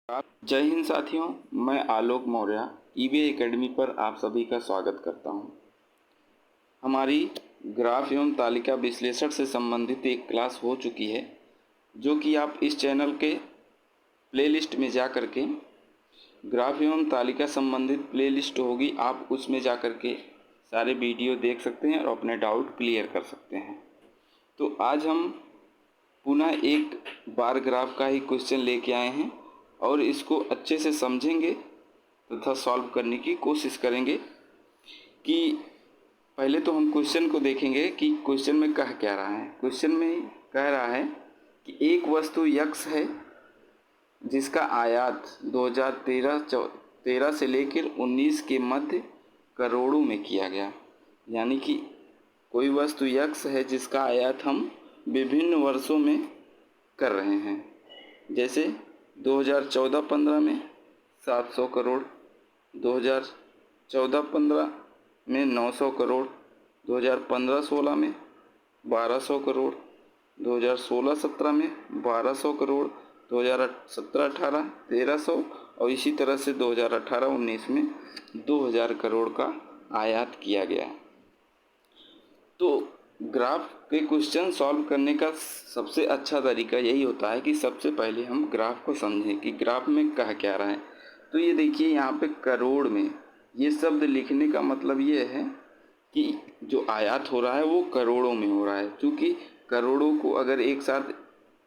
जय हिंद साथियों, मैं आलोक मौर्य ईबी एकेडमी पर आप सभी का स्वागत करता हूं। हमारी ग्राफ एवं तालिका विश्लेषण से संबंधित एक क्लास हो चुकी है, जो कि आप इस चैनल के प्लेलिस्ट में जा कर के ग्राफ एवं तालिका संबंधित प्लेलिस्ट होगी, आप उसमें जा कर के सारे वीडियो देख सकते हैं और अपने डाउट क्लियर कर सकते हैं। तो आज हम पुनः एक बार ग्राफ का ही क्वेश्चन लेके आए हैं और इसको अच्छे से समझेंगे तथा सॉल्व करने की कोशिश करेंगे। कि पहले तो हम क्वेश्चन को देखेंगे कि क्वेश्चन में कह क्या रहा है। क्वेश्चन में कह रहा है कि एक वस्तु यक्स है जिसका आयात 2013 से लेकर 19 के मध्य करोड़ों में किया गया। यानी कि कोई वस्तु यक्स है जिसका आयात हम विभिन्न वर्षों में कर रहे हैं। जैसे 2014-15 में 700 करोड़, 2014-15 में 900 करोड़, 2015-16 में 1200 करोड़, 2016-17 में 1200 करोड़, 2017-18 1300 और इसी तरह से 2018-19 में 2000 करोड़ का आयात किया गया। तो ग्राफ के क्वेश्चन सॉल्व करने का सबसे अच्छा तरीका यही होता है कि सबसे पहले हम ग्राफ को समझें कि ग्राफ में कह क्या रहा है। तो ये देखिए, यहाँ पे करोड़ में ये शब्द लिखने का मतलब ये है कि जो आयात हो रहा है वो करोड़ों में हो रहा है। क्योंकि करोड़ों को अगर एक साथ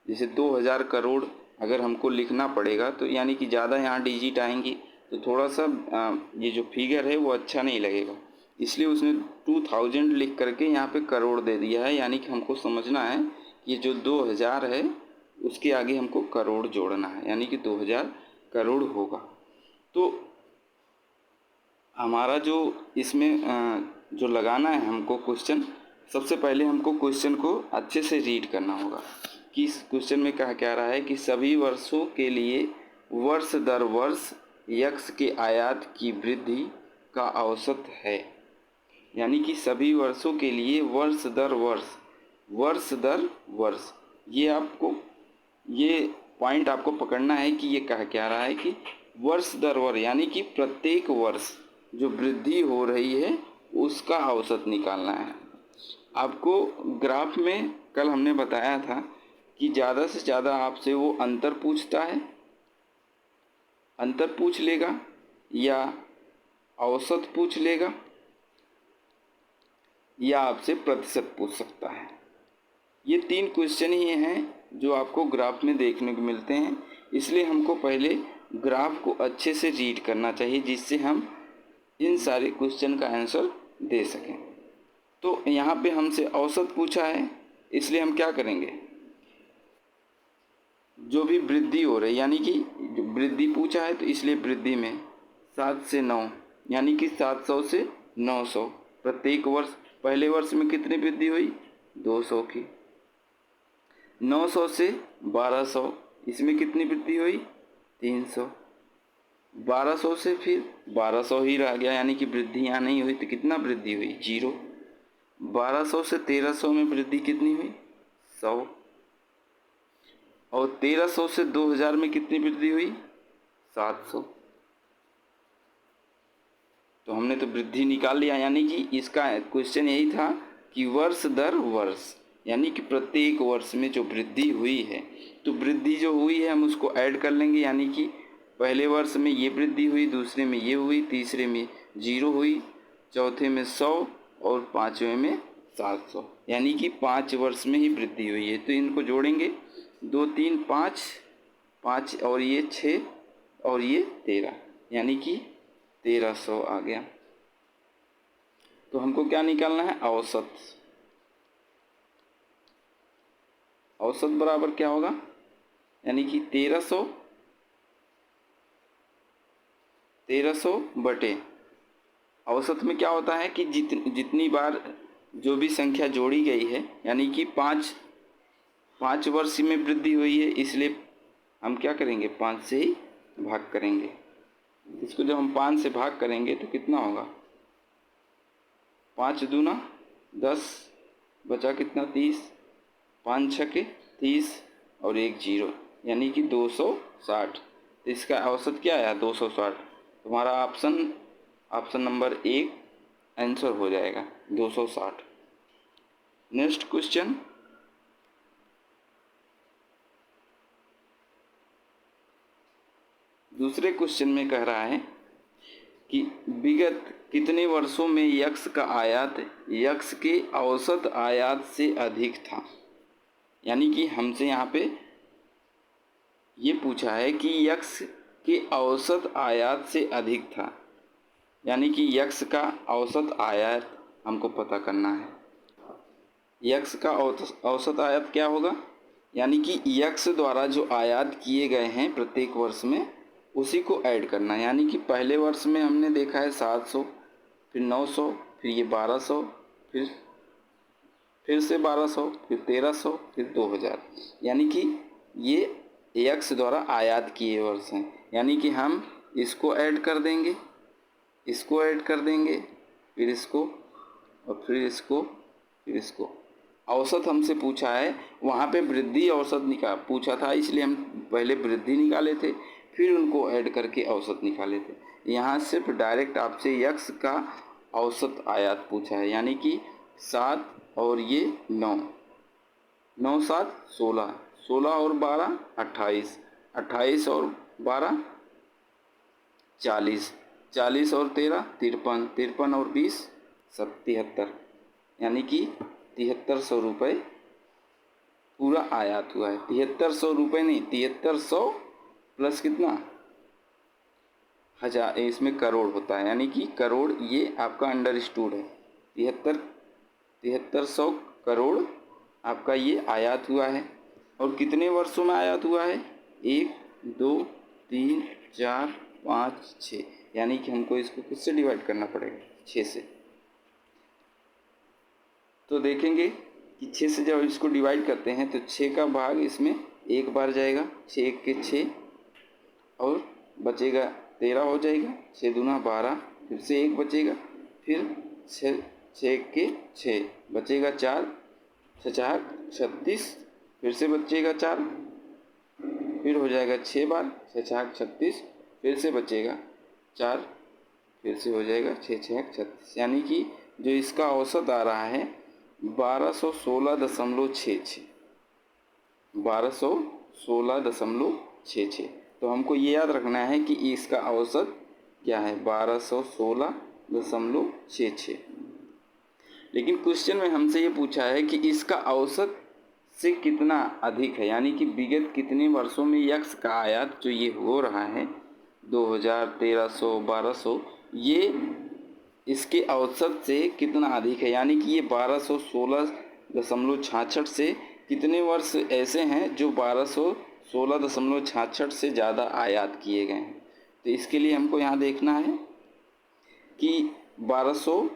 जैसे 2000 करोड़ अगर हमको लिखना पड़ेगा तो यानी कि ज़्यादा यहाँ डिजिट आएंगी तो थोड़ा सा ये जो फिगर है वो अच्छा नहीं लगेगा, इसलिए उसने 2000 लिख करके यहाँ पे करोड़ दे दिया है। यानी कि हमको समझना है कि ये जो 2000 है उसके आगे हमको करोड़ जोड़ना है, यानी कि 2000 करोड़ होगा। तो हमारा जो इसमें जो लगाना है हमको क्वेश्चन, सबसे पहले हमको क्वेश्चन को अच्छे से रीड करना होगा कि इस क्वेश्चन में कहा क्या रहा है कि सभी वर्षों के लिए वर्ष दर वर्ष यक्स के आयात की वृद्धि का औसत है। यानी कि सभी वर्षों के लिए वर्ष दर वर्ष, ये पॉइंट आपको पकड़ना है कि ये कह क्या रहा है कि वर्ष दर वर्ष यानी कि प्रत्येक वर्ष जो वृद्धि हो रही है उसका औसत निकालना है। आपको ग्राफ में कल हमने बताया था कि ज़्यादा से ज़्यादा आपसे वो अंतर पूछता है, अंतर पूछ लेगा या औसत पूछ लेगा या आपसे प्रतिशत पूछ सकता है। ये 3 क्वेश्चन ही हैं जो आपको ग्राफ में देखने को मिलते हैं। इसलिए हमको पहले ग्राफ को अच्छे से रीड करना चाहिए जिससे हम इन सारे क्वेश्चन का आंसर दे सकें। तो यहाँ पे हमसे औसत पूछा है, इसलिए हम क्या करेंगे, जो भी वृद्धि हो रही यानी कि जो वृद्धि पूछा है तो इसलिए वृद्धि में 7 से 9 यानी कि 700 से 900 प्रत्येक वर्ष। पहले वर्ष में कितनी वृद्धि हुई, 200 की। 900 से 1200 इसमें कितनी वृद्धि हुई, 300। 1200 से फिर 1200 ही रह गया, यानी कि वृद्धि यहाँ नहीं हुई तो कितना वृद्धि हुई, 0। 1200 से 1300 में वृद्धि कितनी हुई, 100। और 1300 से 2000 में कितनी वृद्धि हुई, 700। तो हमने तो वृद्धि निकाल लिया। यानी कि इसका क्वेश्चन यही था कि वर्ष दर वर्ष यानी कि प्रत्येक वर्ष में जो वृद्धि हुई है, तो वृद्धि जो हुई है हम उसको ऐड कर लेंगे। यानी कि पहले वर्ष में ये वृद्धि हुई, दूसरे में ये हुई, तीसरे में 0 हुई, चौथे में 100 और पाँचवें में 700, यानी कि 5 वर्ष में ही वृद्धि हुई है। तो इनको जोड़ेंगे, 2 3 5 5 और ये 6 और ये 13, यानी कि 1300 आ गया। तो हमको क्या निकालना है, औसत। औसत बराबर क्या होगा, यानी कि 1300 बटे औसत में क्या होता है कि जितनी बार जो भी संख्या जोड़ी गई है, यानी कि 5 वर्ष में वृद्धि हुई है, इसलिए हम क्या करेंगे, 5 से ही भाग करेंगे। इसको जब हम 5 से भाग करेंगे तो कितना होगा, 5 दूना 10 बचा कितना, 30, 5 छके 30 और 1 0, यानी कि 260। तो इसका औसत क्या आया 260। तुम्हारा ऑप्शन नंबर 1 आंसर हो जाएगा 260। नेक्स्ट क्वेश्चन, दूसरे क्वेश्चन में कह रहा है कि विगत कितने वर्षों में यक्स का आयात यक्स के औसत आयात से अधिक था। यानी कि हमसे यहाँ पे ये पूछा है कि यक्स के औसत आयात से अधिक था, यानी कि यक्स का औसत आयात हमको पता करना है। यक्स का औसत आयात क्या होगा, यानी कि यक्स द्वारा जो आयात किए गए हैं प्रत्येक वर्ष में उसी को ऐड करना है। यानी कि पहले वर्ष में हमने देखा है 700, फिर 900, फिर ये 1200, फिर से 1200, फिर 1300, फिर 2000। यानी कि ये यक्स द्वारा आयात किए वर्ष हैं। यानी कि हम इसको ऐड कर देंगे, इसको ऐड कर देंगे, फिर इसको और फिर इसको, फिर इसको। औसत हमसे पूछा है, वहाँ पे वृद्धि औसत पूछा था, इसलिए हम पहले वृद्धि निकाले थे, फिर उनको ऐड करके औसत निकाले थे। यहाँ सिर्फ डायरेक्ट आपसे यक्स का औसत आयात पूछा है। यानी कि 7 और ये 9, 9 7 16, 16 और 12 28, 28 और 12 40, 40 और 13 53, 53 और 20 73। यानी कि 7300 रुपये पूरा आयात हुआ है। 7300 रुपये नहीं, 7300 प्लस कितना, 1000, इसमें करोड़ होता है। यानी कि करोड़ ये आपका अंडरस्टूड है। 7300 करोड़ आपका ये आयात हुआ है। और कितने वर्षों में आयात हुआ है, 1 2 3 4 5 6। यानी कि हमको इसको किससे डिवाइड करना पड़ेगा, 6 से। तो देखेंगे कि 6 से जब इसको डिवाइड करते हैं तो 6 का भाग इसमें एक बार जाएगा, 6 1 के 6 और बचेगा 13 हो जाएगा, 6 दूना 12, फिर से 1 बचेगा, फिर 6 के 6 बचेगा 4, 6 36, फिर से बचेगा 4, फिर हो जाएगा 6 बार, 6 36, फिर से बचेगा 4, फिर से हो जाएगा 6 36। यानी कि जो इसका औसत आ रहा है 1216.66, 1216.66। तो हमको ये याद रखना है कि इसका औसत क्या है, 1216.66। लेकिन क्वेश्चन में हमसे ये पूछा है कि इसका औसत से कितना अधिक है। यानी कि विगत कितने वर्षों में यक्स का आयात जो ये हो रहा है 2000, 1300, 1200, ये इसके औसत से कितना अधिक है। यानी कि ये 1216.66 से कितने वर्ष ऐसे हैं जो 1216.66 से ज़्यादा आयात किए गए हैं। तो इसके लिए हमको यहाँ देखना है कि 1200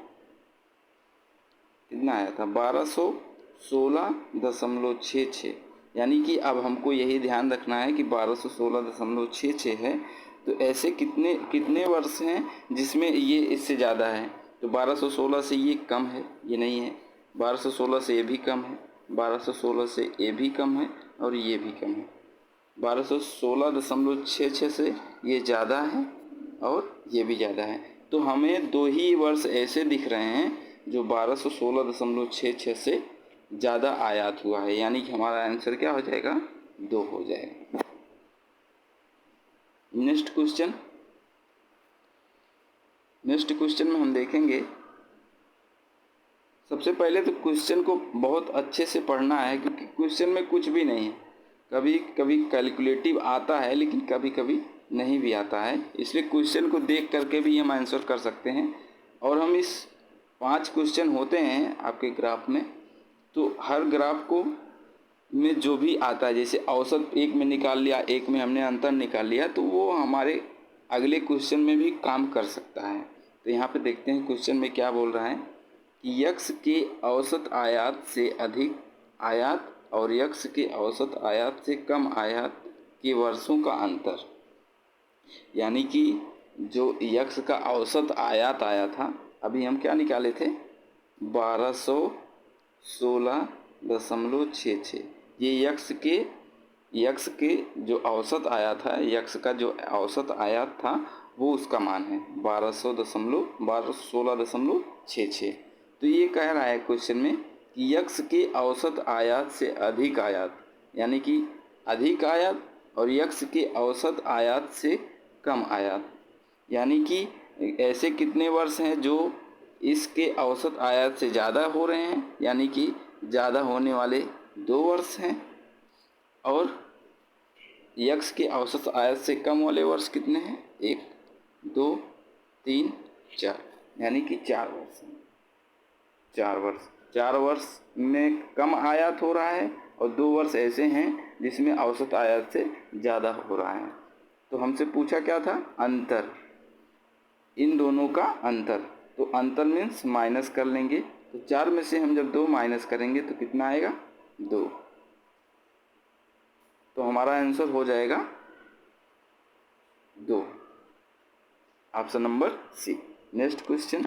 कितना आया था, 1216.66। यानी कि अब हमको यही ध्यान रखना है कि 1216.66 है, तो ऐसे कितने वर्ष हैं जिसमें ये इससे ज़्यादा है। तो 1216 से ये कम है, ये नहीं है, 1216 से ये भी कम है, 1216 से ये भी कम है और ये भी कम है। 1216.66 से ये ज़्यादा है और ये भी ज़्यादा है। तो हमें 2 ही वर्ष ऐसे दिख रहे हैं जो 1216.66 से ज़्यादा आयात हुआ है। यानी कि हमारा आंसर क्या हो जाएगा, 2 हो जाएगा। नेक्स्ट क्वेश्चन में हम देखेंगे, सबसे पहले तो क्वेश्चन को बहुत अच्छे से पढ़ना है, क्योंकि क्वेश्चन में कुछ भी नहीं है। कभी कभी कैलकुलेटिव आता है लेकिन कभी कभी नहीं भी आता है, इसलिए क्वेश्चन को देख करके भी हम आंसर कर सकते हैं। और हम इस 5 क्वेश्चन होते हैं आपके ग्राफ में, तो हर ग्राफ को में जो भी आता है, जैसे औसत एक में निकाल लिया, एक में हमने अंतर निकाल लिया, तो वो हमारे अगले क्वेश्चन में भी काम कर सकता है। तो यहाँ पे देखते हैं क्वेश्चन में क्या बोल रहा है कि यक्स के औसत आयात से अधिक आयात और यक्स के औसत आयात से कम आयात के वर्षों का अंतर। यानी कि जो यक्स का औसत आयात आया था, अभी हम क्या निकाले थे, 1216.66। ये यक्स के यक्स के जो औसत आयात है, यक्स का जो औसत आयात था वो उसका मान है 1216.66। तो ये कह रहा है क्वेश्चन में कि यक्स के औसत आयात से अधिक आयात, यानी कि अधिक आयात, और यक्स के औसत आयात से कम आयात, यानी कि ऐसे कितने वर्ष हैं जो इसके औसत आयात से ज़्यादा हो रहे हैं, यानी कि ज़्यादा होने वाले 2 वर्ष हैं, और यक्स के औसत आयात से कम वाले वर्ष कितने हैं, 1 2 3 4, यानी कि 4 वर्ष हैं। 4 वर्ष में कम आयात हो रहा है और 2 वर्ष ऐसे हैं जिसमें औसत आयात से ज़्यादा हो रहा है। तो हमसे पूछा क्या था, अंतर, इन दोनों का अंतर। तो अंतर मीन्स माइनस कर लेंगे। तो 4 में से हम जब 2 माइनस करेंगे तो कितना आएगा, 2। तो हमारा आंसर हो जाएगा 2, option number C. Next question,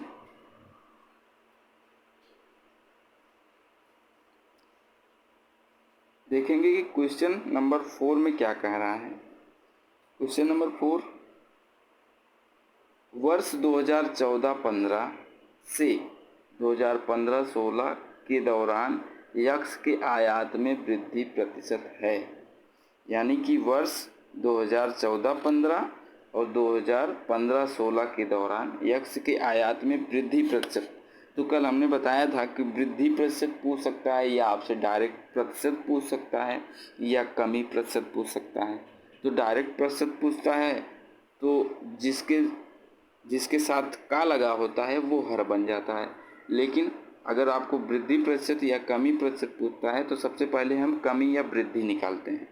देखेंगे कि क्वेश्चन नंबर 4 में क्या कह रहा है। क्वेश्चन नंबर 4, वर्ष 2014-15 से 2015-16 के दौरान यक्स के आयात में वृद्धि प्रतिशत है, यानी कि वर्ष 2014-15 और 2015-16 के दौरान यक्स के आयात में वृद्धि प्रतिशत। तो कल हमने बताया था कि वृद्धि प्रतिशत पूछ सकता है या आपसे डायरेक्ट प्रतिशत पूछ सकता है या कमी प्रतिशत पूछ सकता है। तो डायरेक्ट प्रतिशत पूछता है तो जिसके साथ का लगा होता है वो हर बन जाता है, लेकिन अगर आपको वृद्धि प्रतिशत या कमी प्रतिशत पूछता है तो सबसे पहले हम कमी या वृद्धि निकालते हैं।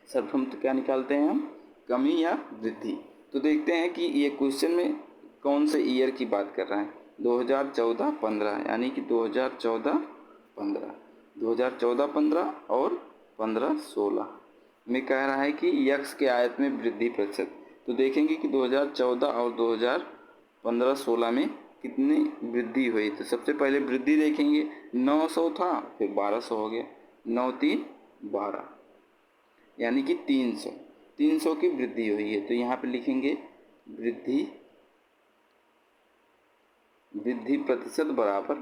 सर्वप्रथम तो क्या निकालते हैं हम, कमी या वृद्धि। तो देखते हैं कि ये क्वेश्चन में कौन से ईयर की बात कर रहा है, 2014-15, यानी कि 2014-15 और 15-16 में कह रहा है कि यक्स के आयत में वृद्धि प्रतिशत। तो देखेंगे कि 2014 और 2015-16 में कितनी वृद्धि हुई। तो सबसे पहले वृद्धि देखेंगे, 900 था फिर 1200 हो गया, 9 3 12, यानी कि 300 की वृद्धि हुई है। तो यहाँ पे लिखेंगे वृद्धि प्रतिशत बराबर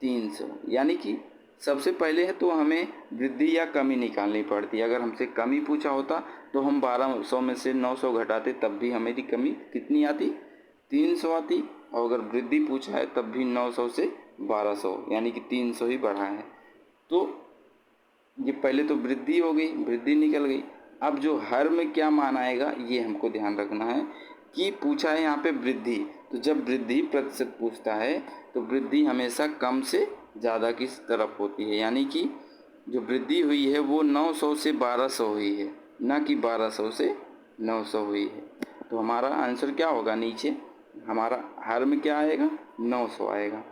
300, यानी कि सबसे पहले है तो हमें वृद्धि या कमी निकालनी पड़ती है। अगर हमसे कमी पूछा होता तो हम 1200 में से 900 घटाते, तब भी हमारी कमी कितनी आती, 300 आती। और अगर वृद्धि पूछा है तब भी 900 से 1200, यानी कि 300 ही बढ़ा है। तो ये पहले तो वृद्धि हो गई, वृद्धि निकल गई। अब जो हर में क्या मान आएगा ये हमको ध्यान रखना है कि पूछा है यहाँ पे वृद्धि। तो जब वृद्धि प्रतिशत पूछता है तो वृद्धि हमेशा कम से ज़्यादा की तरफ होती है, यानी कि जो वृद्धि हुई है वो 900 से 1200 हुई है, ना कि 1200 से 900 हुई है। तो हमारा आंसर क्या होगा, नीचे हमारा हर में क्या आएगा, 900 आएगा,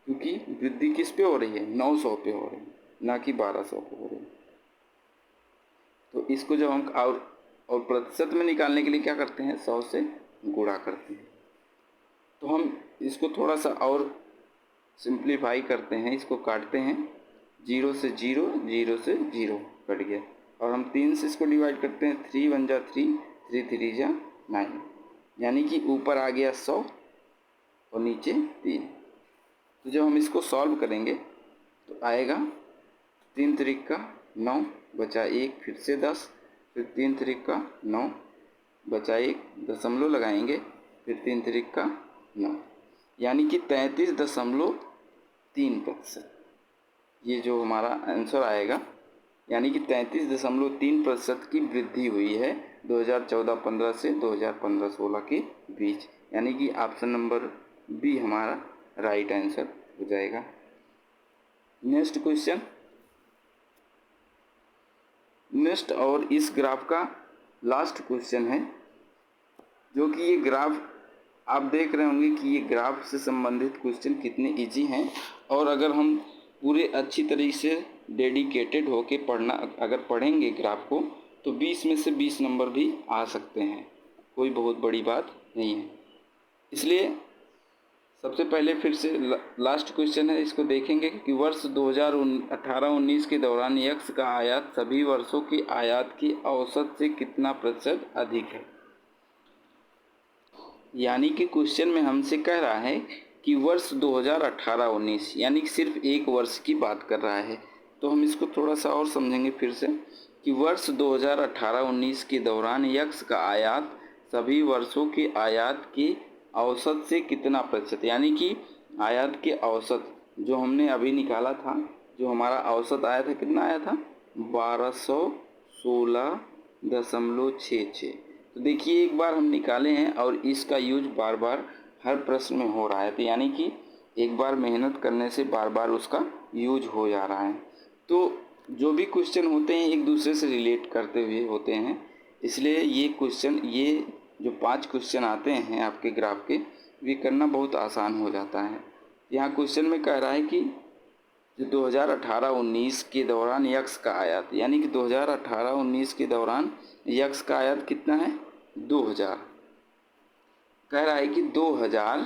क्योंकि वृद्धि किस पे हो रही है, 900 पे हो रही है, ना कि 1200 पे हो रही है। तो इसको जब हम और प्रतिशत में निकालने के लिए क्या करते हैं, 100 से गुणा करते हैं। तो हम इसको थोड़ा सा और सिंप्लीफाई करते हैं, इसको काटते हैं, 0 से 0, 0 से 0 कट गया, और हम 3 से इसको डिवाइड करते हैं, 3 1 जा 3, 3 3 जा 9, यानी कि ऊपर आ गया 100 और नीचे 3। तो जब हम इसको सॉल्व करेंगे तो आएगा 3 3 का 9 बचा 1, फिर से 10, फिर 3 3 का 9 बचा 1, दशमलव लगाएंगे, फिर 3 3 का 9, यानी कि 33.3%। ये जो हमारा आंसर आएगा, यानी कि 33.3% की वृद्धि हुई है 2014-15 से 2015-16 के बीच, यानी कि ऑप्शन नंबर बी हमारा राइट आंसर हो जाएगा। नेक्स्ट क्वेश्चन, नेक्स्ट और इस ग्राफ का लास्ट क्वेश्चन है, जो कि ये ग्राफ आप देख रहे होंगे कि ये ग्राफ से संबंधित क्वेश्चन कितने इजी हैं, और अगर हम पूरे अच्छी तरीके से डेडिकेटेड होके अगर पढ़ेंगे ग्राफ को तो 20 में से 20 नंबर भी आ सकते हैं, कोई बहुत बड़ी बात नहीं है। इसलिए सबसे पहले फिर से लास्ट क्वेश्चन है, इसको देखेंगे कि वर्ष 2018-19 के दौरान यक्स का आयात सभी वर्षों की आयात की औसत से कितना प्रतिशत अधिक है। यानी कि क्वेश्चन में हमसे कह रहा है कि वर्ष 2018-19 यानी कि सिर्फ एक वर्ष की बात कर रहा है। तो हम इसको थोड़ा सा और समझेंगे फिर से कि वर्ष 2018-19 के दौरान यक्स का आयात सभी वर्षों के आयात की औसत से कितना प्रतिशत, यानी कि आयात के औसत जो हमने अभी निकाला था, जो हमारा औसत आया था, कितना आया था 1216.66। तो देखिए एक बार हम निकाले हैं और इसका यूज बार बार हर प्रश्न में हो रहा है, तो यानी कि एक बार मेहनत करने से बार बार उसका यूज हो जा रहा है। तो जो भी क्वेश्चन होते हैं एक दूसरे से रिलेट करते हुए होते हैं, इसलिए ये क्वेश्चन, ये जो 5 क्वेश्चन आते हैं आपके ग्राफ के, वे करना बहुत आसान हो जाता है। यहाँ क्वेश्चन में कह रहा है कि जो 2018-19 के दौरान यक्स का आयात, यानी कि 2018-19 के दौरान यक्स का आयात कितना है 2000। कह रहा है कि 2000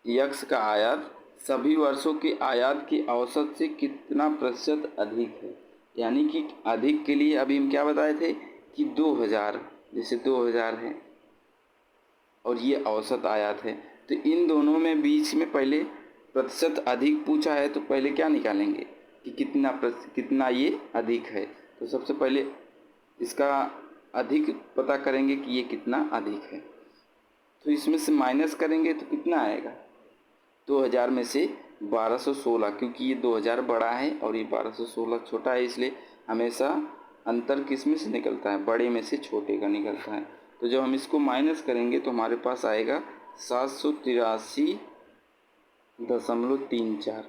यक्स का आयात सभी वर्षों के आयात की औसत से कितना प्रतिशत अधिक है। यानी कि अधिक के लिए अभी हम क्या बताए थे कि 2000, जैसे 2000 है और ये औसत आयात है, तो इन दोनों में बीच में पहले प्रतिशत अधिक पूछा है, तो पहले क्या निकालेंगे कि कितना ये अधिक है। तो सबसे पहले इसका अधिक पता करेंगे कि ये कितना अधिक है, तो इसमें से माइनस करेंगे तो कितना आएगा 2000 में से 1216, क्योंकि ये 2000 बड़ा है और ये 1216 छोटा है, इसलिए हमेशा अंतर किस में से निकलता है, बड़े में से छोटे का निकलता है। तो जब हम इसको माइनस करेंगे तो हमारे पास आएगा 783.34,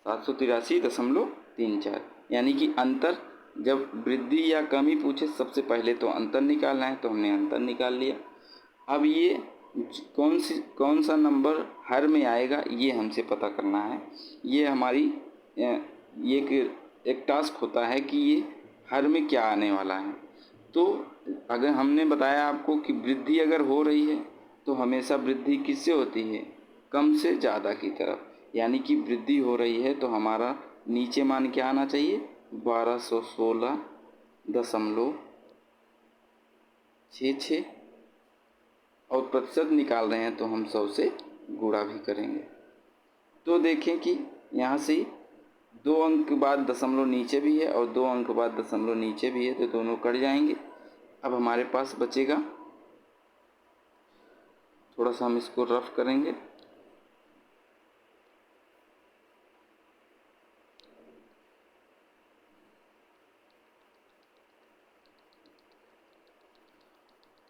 783.34, यानी कि अंतर, जब वृद्धि या कमी पूछे सबसे पहले तो अंतर निकालना है, तो हमने अंतर निकाल लिया। अब ये कौन सा नंबर हर में आएगा ये हमसे पता करना है। ये हमारी ये एक टास्क होता है कि ये हर में क्या आने वाला है। तो अगर हमने बताया आपको कि वृद्धि अगर हो रही है तो हमेशा वृद्धि किससे होती है, कम से ज़्यादा की तरफ, यानी कि वृद्धि हो रही है तो हमारा नीचे मान क्या आना चाहिए 1216.66, और प्रतिशत निकाल रहे हैं तो हम 100 से गुणा भी करेंगे। तो देखें कि यहाँ से 2 अंक के बाद दशमलव नीचे भी है और 2 अंक के बाद दशमलव नीचे भी है, तो दोनों कट जाएंगे। अब हमारे पास बचेगा, थोड़ा सा हम इसको रफ करेंगे,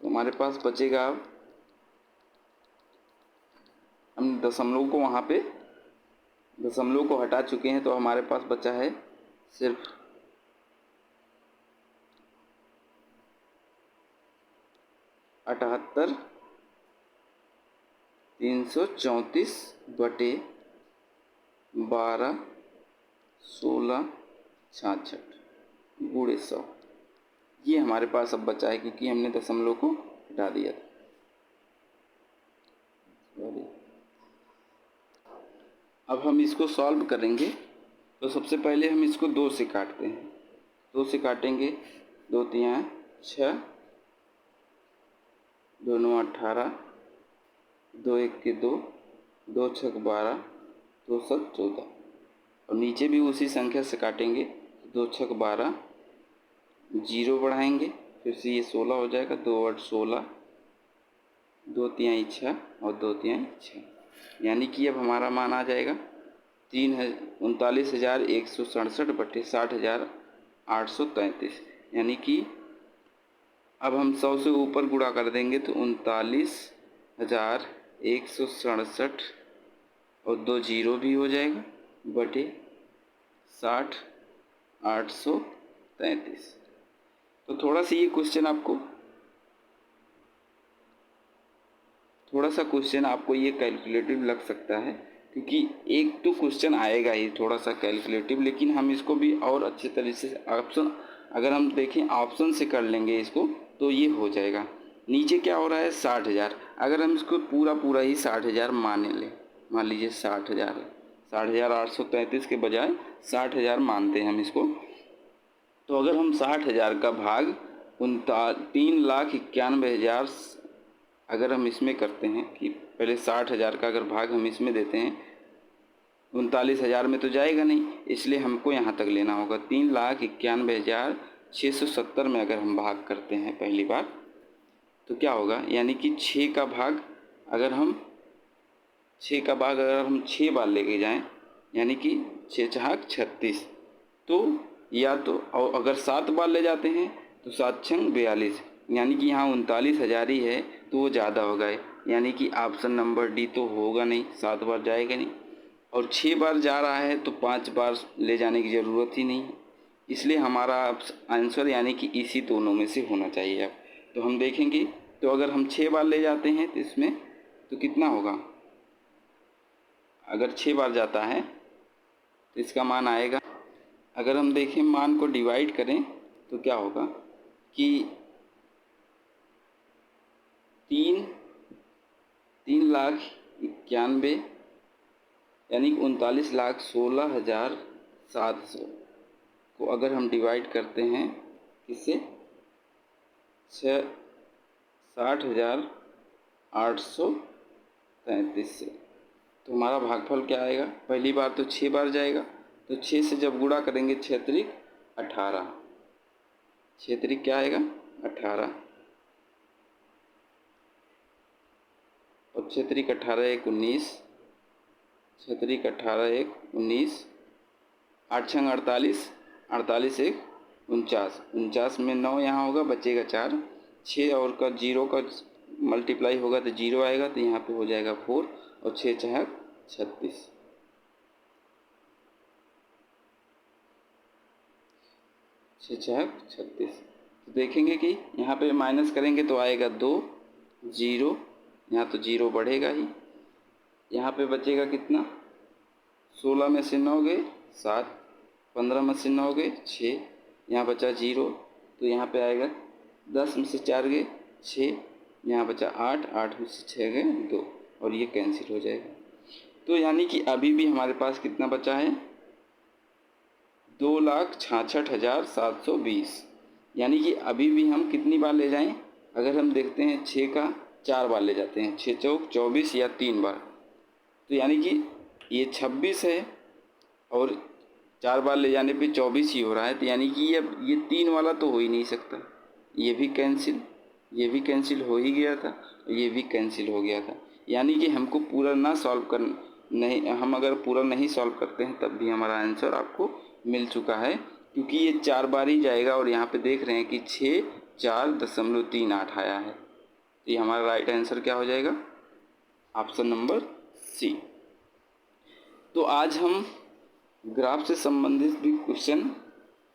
तो हमारे पास बचेगा, अब हम दशमलव को वहाँ पे दशमलव को हटा चुके हैं, तो हमारे पास बचा है सिर्फ 78,334/12/1666 गुणे 100, ये हमारे पास अब बचा है क्योंकि हमने दशमलव को हटा दिया था। अब हम इसको सॉल्व करेंगे, तो सबसे पहले हम इसको 2 से काटते हैं, 2 से काटेंगे, 2 तियाँ 6, 2 9 18, 2 1 के 2, 2 6 12, 2 7 14, और नीचे भी उसी संख्या से काटेंगे, 2 6 12, 0 बढ़ाएंगे, फिर से ये 16 हो जाएगा, 2 8 16, 2 तिहाई 6 और 2 तिहाई 6, यानी कि अब हमारा मान आ जाएगा 39,167/60,833, यानी कि अब हम 100 से ऊपर गुणा कर देंगे तो 39,167 और 2 जीरो भी हो जाएगा बटे 60,833। तो थोड़ा सा क्वेश्चन आपको ये कैलकुलेटिव लग सकता है, क्योंकि एक तो क्वेश्चन आएगा ही थोड़ा सा कैलकुलेटिव, लेकिन हम इसको भी और अच्छे तरीके से ऑप्शन, अगर हम देखें ऑप्शन से कर लेंगे इसको तो ये हो जाएगा। नीचे क्या हो रहा है 60,000। अगर हम इसको पूरा ही 60,000 मान लें, मान लीजिए 60,000 है, 60,833 के बजाय 60,000 मानते हैं हम इसको। तो अगर हम 60,000 का भाग 3,91,000 अगर हम इसमें करते हैं कि पहले 60,000 का अगर भाग हम इसमें देते हैं, 39,000 में तो जाएगा नहीं, इसलिए हमको यहाँ तक लेना होगा। 3,91,670 में अगर हम भाग करते हैं पहली बार तो क्या होगा, यानी कि 6 का भाग अगर हम 6 बार लेके जाएं, यानी कि 6 छहाक 36, तो या तो और अगर 7 बार ले जाते हैं तो 7 छंग 42, यानी कि यहाँ 39,000 ही है तो वो ज़्यादा होगा, यानी कि ऑप्शन नंबर डी तो होगा नहीं, 7 बार जाएगा नहीं। और 6 बार जा रहा है तो 5 बार ले जाने की ज़रूरत ही नहीं, इसलिए हमारा आंसर यानी कि इसी दोनों में से होना चाहिए। अब तो हम देखेंगे, तो अगर हम 6 बार ले जाते हैं तो इसमें तो कितना होगा, अगर 6 बार जाता है तो इसका मान आएगा, अगर हम देखें मान को डिवाइड करें तो क्या होगा कि 3,91,000 यानी 39,16,700 को अगर हम डिवाइड करते हैं किससे, 60,833 से, तो हमारा भागफल क्या आएगा। पहली बार तो 6 बार जाएगा, तो 6 से जब गुणा करेंगे 6 त्रिक 18, 6 त्रिक क्या आएगा 18, और 6 त्रिक 18 1 19, 6 त्रिक 18 1 19, 8 छंग 48, 48 1 49, 49 में 9 यहाँ होगा, बचेगा 4, 6 और का 0 का मल्टीप्लाई होगा तो 0 आएगा, तो यहाँ पे हो जाएगा 4, और 6 छहाक 36, 6 छहाक 36। तो देखेंगे कि यहाँ पे माइनस करेंगे तो आएगा 2, 0, यहाँ तो 0 बढ़ेगा ही, यहाँ पे बचेगा कितना, 16 में से 9 गए 7, 15 में से 9 गए 6, यहाँ बचा 0, तो यहाँ पे आएगा 10 में से 4 गए 6, यहाँ बचा 8, 8 में से 6 गए 2, और ये कैंसिल हो जाएगा। तो यानी कि अभी भी हमारे पास कितना बचा है, 2,66,720, यानी कि अभी भी हम कितनी बार ले जाएं, अगर हम देखते हैं 6 का 4 बार ले जाते हैं, 6 चौक 24 या 3 बार, तो यानी कि ये 26 है और 4 बार ले जाने पे 24 ही हो रहा है, तो यानी कि ये 3 वाला तो हो ही नहीं सकता, ये भी कैंसिल, ये भी कैंसिल हो ही गया था, ये भी कैंसिल हो गया था, यानी कि हमको पूरा ना सॉल्व कर नहीं, हम अगर पूरा नहीं सॉल्व करते हैं तब भी हमारा आंसर आपको मिल चुका है, क्योंकि ये 4 बार ही जाएगा, और यहाँ पे देख रहे हैं कि 6,4.38 आया है, तो ये हमारा राइट आंसर क्या हो जाएगा, ऑप्शन नंबर सी। तो आज हम ग्राफ से संबंधित भी क्वेश्चन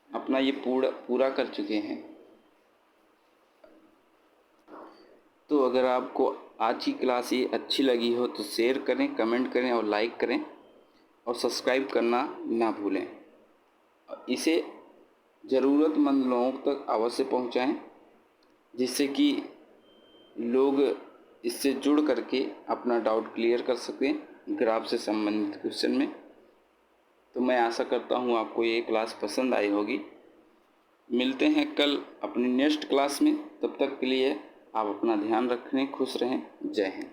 अपना ये पूरा कर चुके हैं। तो अगर आपको आज की क्लास ये अच्छी लगी हो तो शेयर करें, कमेंट करें और लाइक करें, और सब्सक्राइब करना ना भूलें। इसे ज़रूरतमंद लोगों तक अवश्य पहुंचाएं, जिससे कि लोग इससे जुड़ करके अपना डाउट क्लियर कर सकें ग्राफ से संबंधित क्वेश्चन में। तो मैं आशा करता हूँ आपको ये क्लास पसंद आई होगी। मिलते हैं कल अपनी नेक्स्ट क्लास में, तब तक के लिए आप अपना ध्यान रखें, खुश रहें, जय हिंद।